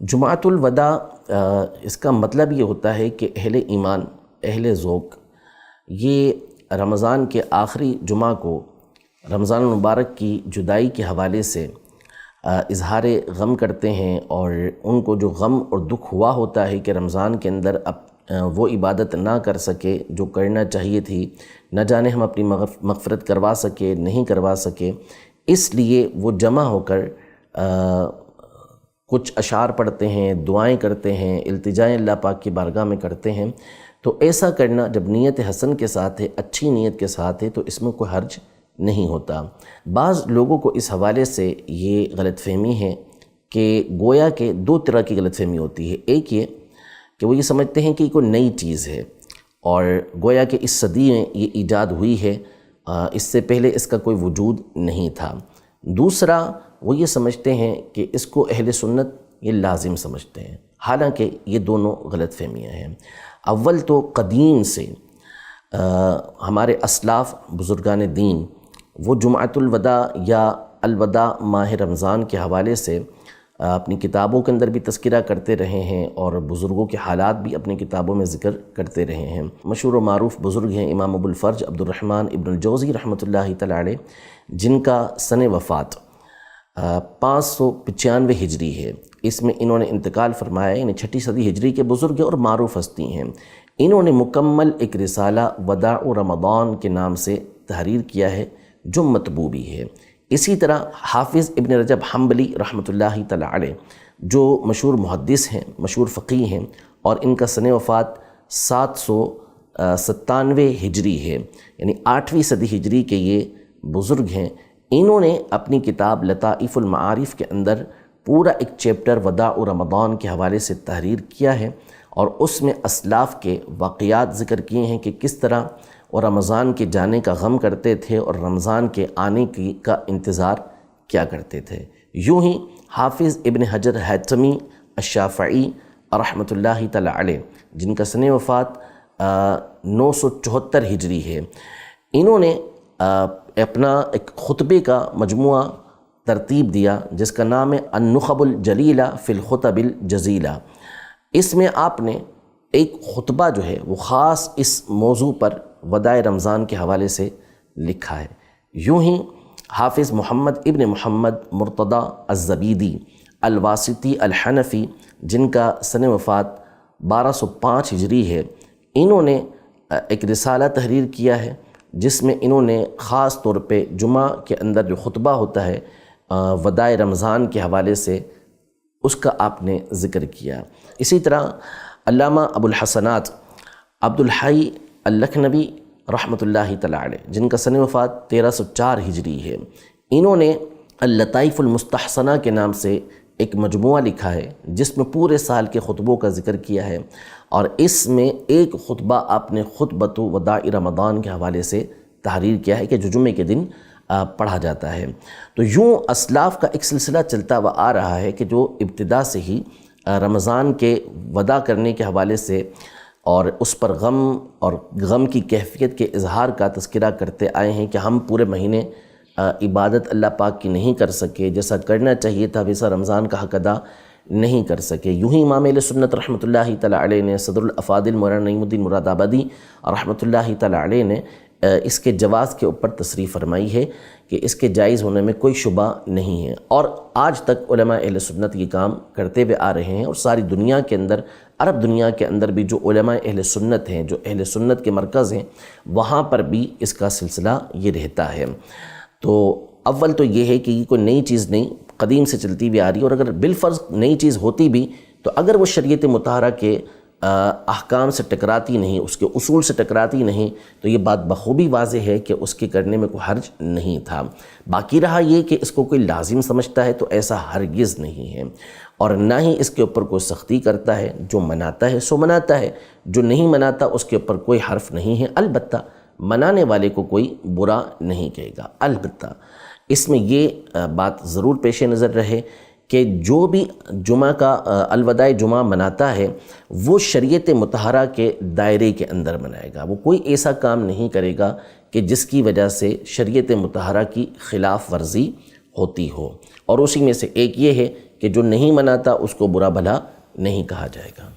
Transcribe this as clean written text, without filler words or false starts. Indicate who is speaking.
Speaker 1: جمعۃ الوداع اس کا مطلب یہ ہوتا ہے کہ اہل ایمان، اہل ذوق یہ رمضان کے آخری جمعہ کو رمضان المبارک کی جدائی کے حوالے سے اظہار غم کرتے ہیں، اور ان کو جو غم اور دکھ ہوا ہوتا ہے کہ رمضان کے اندر وہ عبادت نہ کر سکے جو کرنا چاہیے تھی، نہ جانے ہم اپنی مغفرت کروا سکے نہیں کروا سکے، اس لیے وہ جمع ہو کر کچھ اشعار پڑھتے ہیں، دعائیں کرتے ہیں، التجائیں اللہ پاک کی بارگاہ میں کرتے ہیں۔ تو ایسا کرنا جب نیت حسن کے ساتھ ہے، اچھی نیت کے ساتھ ہے، تو اس میں کوئی حرج نہیں ہوتا۔ بعض لوگوں کو اس حوالے سے یہ غلط فہمی ہے کہ گویا کہ دو طرح کی غلط فہمی ہوتی ہے۔ ایک یہ کہ وہ یہ سمجھتے ہیں کہ یہ کوئی نئی چیز ہے اور گویا کہ اس صدی میں یہ ایجاد ہوئی ہے، اس سے پہلے اس کا کوئی وجود نہیں تھا۔ دوسرا وہ یہ سمجھتے ہیں کہ اس کو اہل سنت یہ لازم سمجھتے ہیں، حالانکہ یہ دونوں غلط فہمیاں ہیں۔ اول تو قدیم سے ہمارے اسلاف بزرگان دین وہ جمعۃ الوداع یا الوداع ماہ رمضان کے حوالے سے اپنی کتابوں کے اندر بھی تذکرہ کرتے رہے ہیں، اور بزرگوں کے حالات بھی اپنی کتابوں میں ذکر کرتے رہے ہیں۔ مشہور و معروف بزرگ ہیں امام ابو الفرج عبد الرحمن ابن الجوزی رحمۃ اللہ تعالی علیہ، جن کا سن وفات 595 ہجری ہے۔ اس میں انہوں نے انتقال فرمایا، یعنی 6 صدی ہجری کے بزرگ ہیں اور معروف ہستی ہیں۔ انہوں نے مکمل ایک رسالہ وداع رمضان کے نام سے تحریر کیا ہے جو مطبوع بھی ہے۔ اسی طرح حافظ ابن رجب حنبلی رحمۃ اللہ تعالی علیہ، جو مشہور محدث ہیں، مشہور فقیہ ہیں، اور ان کا سن وفات 797 ہجری ہے، یعنی 8ویں صدی ہجری کے یہ بزرگ ہیں۔ انہوں نے اپنی کتاب لطائف المعارف کے اندر پورا ایک چیپٹر وداع رمضان کے حوالے سے تحریر کیا ہے، اور اس میں اسلاف کے واقعات ذکر کیے ہیں کہ کس طرح وہ رمضان کے جانے کا غم کرتے تھے اور رمضان کے آنے کا انتظار کیا کرتے تھے۔ یوں ہی حافظ ابن حجر حیثمی الشافعی رحمۃ اللہ تعالی علیہ، جن کا سن وفات 974 ہجری ہے، انہوں نے اپنا ایک خطبے کا مجموعہ ترتیب دیا جس کا نام ہے النخب الجلیلہ فی الخطب الجزیلہ۔ اس میں آپ نے ایک خطبہ جو ہے وہ خاص اس موضوع پر وداع رمضان کے حوالے سے لکھا ہے۔ یوں ہی حافظ محمد ابن محمد مرتضی الزبیدی الواسطی الحنفی، جن کا سن وفات 1205 ہجری ہے، انہوں نے ایک رسالہ تحریر کیا ہے جس میں انہوں نے خاص طور پہ جمعہ کے اندر جو خطبہ ہوتا ہے وداع رمضان کے حوالے سے اس کا آپ نے ذکر کیا۔ اسی طرح علامہ ابو الحسنات عبد الحی اللکھنوی رحمۃ اللہ تعالی علیہ، جن کا سن وفات 1304 ہجری ہے، انہوں نے اللطائف المستحسنہ کے نام سے ایک مجموعہ لکھا ہے جس میں پورے سال کے خطبوں کا ذکر کیا ہے، اور اس میں ایک خطبہ آپ نے خطبۃ وداع رمضان کے حوالے سے تحریر کیا ہے کہ جو جمعے کے دن پڑھا جاتا ہے۔ تو یوں اسلاف کا ایک سلسلہ چلتا ہوا آ رہا ہے کہ جو ابتدا سے ہی رمضان کے وداع کرنے کے حوالے سے اور اس پر غم اور غم کی کیفیت کے اظہار کا تذکرہ کرتے آئے ہیں کہ ہم پورے مہینے عبادت اللہ پاک کی نہیں کر سکے، جیسا کرنا چاہیے تھا ویسا رمضان کا حق ادا نہیں کر سکے۔ یوں ہی امام اہل سنت رحمۃ اللہ تعالی علیہ نے، صدر الافاضل مولانا نعیم الدین مراد آبادی رحمۃ اللہ تعالی علیہ نے اس کے جواز کے اوپر تصریح فرمائی ہے کہ اس کے جائز ہونے میں کوئی شبہ نہیں ہے، اور آج تک علماء اہل سنت یہ کام کرتے ہوئے آ رہے ہیں، اور ساری دنیا کے اندر، عرب دنیا کے اندر بھی جو علماء اہل سنت ہیں، جو اہل سنت کے مرکز ہیں، وہاں پر بھی اس کا سلسلہ یہ رہتا ہے۔ تو اول تو یہ ہے کہ یہ کوئی نئی چیز نہیں، قدیم سے چلتی ہوئی آ رہی ہے، اور اگر بالفرض نئی چیز ہوتی بھی تو اگر وہ شریعت مطہرہ کے احکام سے ٹکراتی نہیں، اس کے اصول سے ٹکراتی نہیں، تو یہ بات بخوبی واضح ہے کہ اس کے کرنے میں کوئی حرج نہیں تھا۔ باقی رہا یہ کہ اس کو کوئی لازم سمجھتا ہے تو ایسا ہرگز نہیں ہے، اور نہ ہی اس کے اوپر کوئی سختی کرتا ہے۔ جو مناتا ہے سو مناتا ہے، جو نہیں مناتا اس کے اوپر کوئی حرف نہیں ہے، البتہ منانے والے کو کوئی برا نہیں کہے گا۔ البتہ اس میں یہ بات ضرور پیش نظر رہے کہ جو بھی جمعہ کا الوداع جمعہ مناتا ہے وہ شریعت مطہرہ کے دائرے کے اندر منائے گا، وہ کوئی ایسا کام نہیں کرے گا کہ جس کی وجہ سے شریعت مطہرہ کی خلاف ورزی ہوتی ہو، اور اسی میں سے ایک یہ ہے کہ جو نہیں مناتا اس کو برا بھلا نہیں کہا جائے گا۔